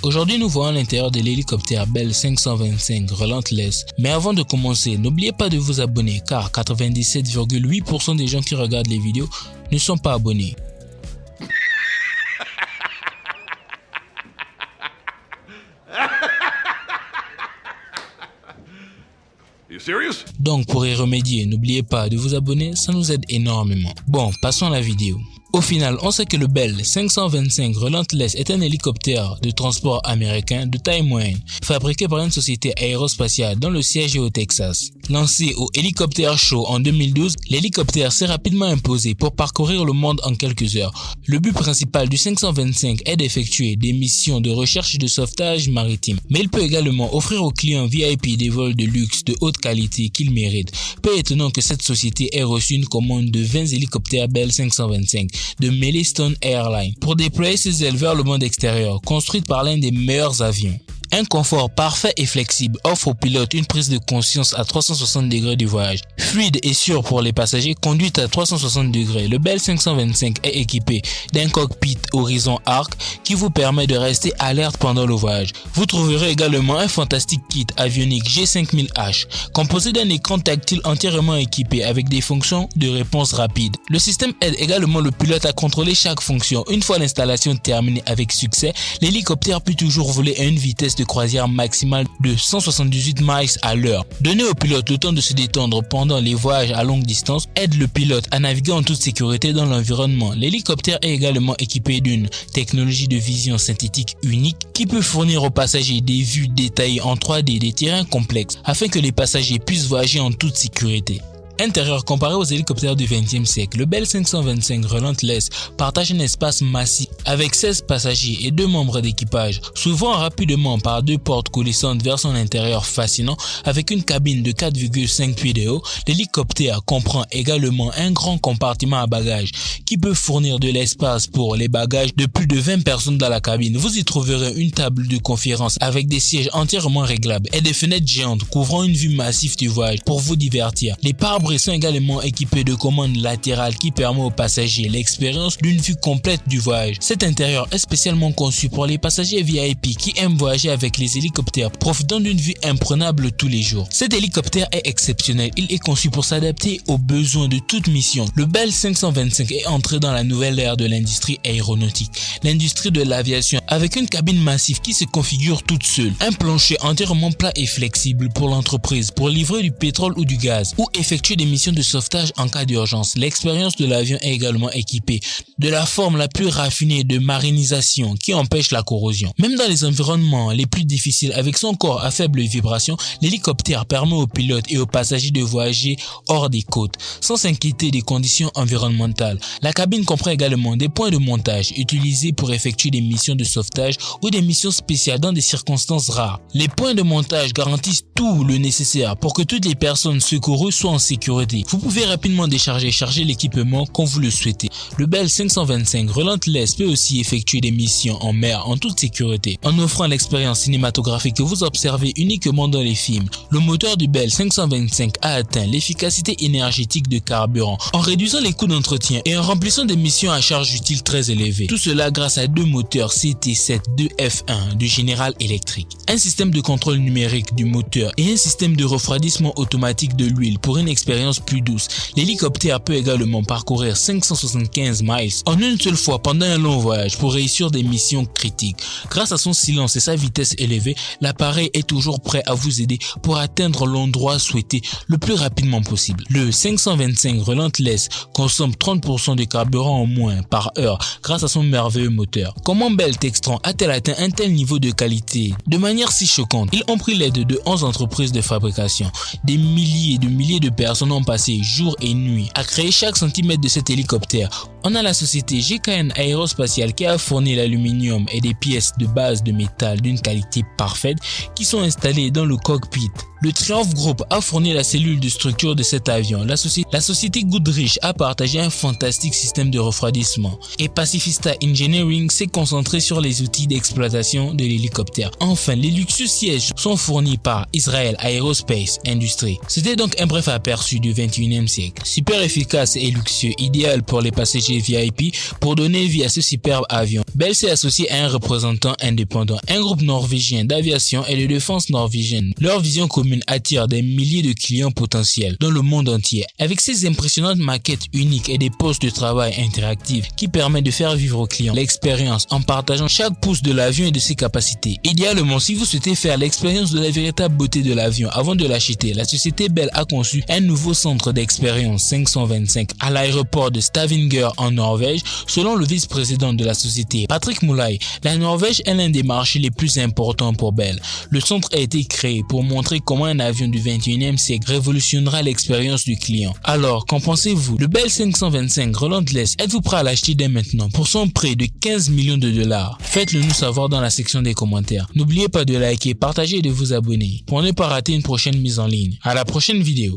Aujourd'hui, nous voyons l'intérieur de l'hélicoptère Bell 525 Relentless. Mais avant de commencer, n'oubliez pas de vous abonner car 97,8% des gens qui regardent les vidéos ne sont pas abonnés. Donc pour y remédier, n'oubliez pas de vous abonner, ça nous aide énormément. Bon, passons à la vidéo. Au final, on sait que le Bell 525 Relentless est un hélicoptère de transport américain de taille moyenne, fabriqué par une société aérospatiale dont le siège est au Texas. Lancé au Hélicoptère Show en 2012, l'hélicoptère s'est rapidement imposé pour parcourir le monde en quelques heures. Le but principal du 525 est d'effectuer des missions de recherche et de sauvetage maritime, mais il peut également offrir aux clients VIP des vols de luxe de haute qualité qu'ils méritent. Peu étonnant que cette société ait reçu une commande de 20 hélicoptères Bell 525 de Melestone Airlines pour déployer ses ailes vers le monde extérieur, construite par l'un des meilleurs avions. Un confort parfait et flexible offre aux pilotes une prise de conscience à 360 degrés du voyage. Fluide et sûr pour les passagers, conduite à 360 degrés, le Bell 525 est équipé d'un cockpit horizon arc qui vous permet de rester alerte pendant le voyage. Vous trouverez également un fantastique kit avionique G5000H, composé d'un écran tactile entièrement équipé avec des fonctions de réponse rapide. Le système aide également le pilote à contrôler chaque fonction. Une fois l'installation terminée avec succès, l'hélicoptère peut toujours voler à une vitesse de croisière maximale de 178 miles à l'heure. Donner au pilote le temps de se détendre pendant les voyages à longue distance aide le pilote à naviguer en toute sécurité dans l'environnement. L'hélicoptère est également équipé d'une technologie de vision synthétique unique qui peut fournir aux passagers des vues détaillées en 3D des terrains complexes afin que les passagers puissent voyager en toute sécurité. Intérieur comparé aux hélicoptères du XXe siècle, le Bell 525 Relentless partage un espace massif avec 16 passagers et 2 membres d'équipage, s'ouvrant rapidement par 2 portes coulissantes vers son intérieur fascinant avec une cabine de 4,5 pieds de haut. L'hélicoptère comprend également un grand compartiment à bagages qui peut fournir de l'espace pour les bagages de plus de 20 personnes dans la cabine. Vous y trouverez une table de conférence avec des sièges entièrement réglables et des fenêtres géantes couvrant une vue massive du voyage pour vous divertir. Les pare-brises sont également équipés de commandes latérales qui permettent aux passagers l'expérience d'une vue complète du voyage. Cet intérieur est spécialement conçu pour les passagers VIP qui aiment voyager avec les hélicoptères, profitant d'une vue imprenable tous les jours. Cet hélicoptère est exceptionnel, il est conçu pour s'adapter aux besoins de toute mission. Le Bell 525 est entré dans la nouvelle ère de l'industrie aéronautique, l'industrie de l'aviation, avec une cabine massive qui se configure toute seule, un plancher entièrement plat et flexible pour l'entreprise, pour livrer du pétrole ou du gaz, ou effectuer des missions de sauvetage en cas d'urgence. L'expérience de l'avion est également équipée de la forme la plus raffinée de marinisation qui empêche la corrosion. Même dans les environnements les plus difficiles, avec son corps à faible vibration, l'hélicoptère permet aux pilotes et aux passagers de voyager hors des côtes, sans s'inquiéter des conditions environnementales. La cabine comprend également des points de montage utilisés pour effectuer des missions de sauvetage ou des missions spéciales dans des circonstances rares. Les points de montage garantissent tout le nécessaire pour que toutes les personnes secourues soient en sécurité. Vous pouvez rapidement décharger et charger l'équipement quand vous le souhaitez. Le Bell 525 Relentless peut aussi effectuer des missions en mer en toute sécurité, en offrant l'expérience cinématographique que vous observez uniquement dans les films. Le moteur du Bell 525 a atteint l'efficacité énergétique de carburant en réduisant les coûts d'entretien et en remplissant des missions à charge utile très élevées. Tout cela grâce à 2 moteurs CT7 2F1 de General Electric, un système de contrôle numérique du moteur et un système de refroidissement automatique de l'huile pour une expérience plus douce. L'hélicoptère peut également parcourir 575 miles en une seule fois pendant un long voyage pour réussir des missions critiques. Grâce à son silence et sa vitesse élevée, l'appareil est toujours prêt à vous aider pour atteindre l'endroit souhaité le plus rapidement possible. Le 525 Relentless consomme 30% de carburant en moins par heure grâce à son merveilleux moteur. Comment Bell Textron a-t-elle atteint un tel niveau de qualité de manière si choquante? Ils ont pris l'aide de 11 entreprises de fabrication. Des milliers de personnes ont passé jour et nuit à créer chaque centimètre de cet hélicoptère. On a la société GKN Aérospatiale qui a fourni l'aluminium et des pièces de base de métal d'une qualité parfaite qui sont installées dans le cockpit. Le Triumph Group a fourni la cellule de structure de cet avion. La société Goodrich a partagé un fantastique système de refroidissement. Et Pacifista Engineering s'est concentré sur les outils d'exploitation de l'hélicoptère. Enfin, les luxueux sièges sont fournis par Israel Aerospace Industries. C'était donc un bref aperçu du 21e siècle. Super efficace et luxueux, idéal pour les passagers VIP pour donner vie à ce superbe avion. Bell s'est associé à un représentant indépendant, un groupe norvégien d'aviation et de défense norvégienne. Leur vision commune attire des milliers de clients potentiels dans le monde entier. Avec ces impressionnantes maquettes uniques et des postes de travail interactifs qui permettent de faire vivre aux clients l'expérience en partageant chaque pouce de l'avion et de ses capacités. Idéalement, si vous souhaitez faire l'expérience de la véritable beauté de l'avion avant de l'acheter, la société Bell a conçu un nouveau centre d'expérience 525 à l'aéroport de Stavanger en Norvège. Selon le vice-président de la société, Patrick Moulay, la Norvège est l'un des marchés les plus importants pour Bell. Le centre a été créé pour montrer comment un avion du 21e siècle révolutionnera l'expérience du client. Alors, qu'en pensez-vous? Le Bell 525 Relentless, êtes-vous prêt à l'acheter dès maintenant pour son prix de 15 millions de dollars? Faites-le nous savoir dans la section des commentaires. N'oubliez pas de liker, partager et de vous abonner pour ne pas rater une prochaine mise en ligne. À la prochaine vidéo.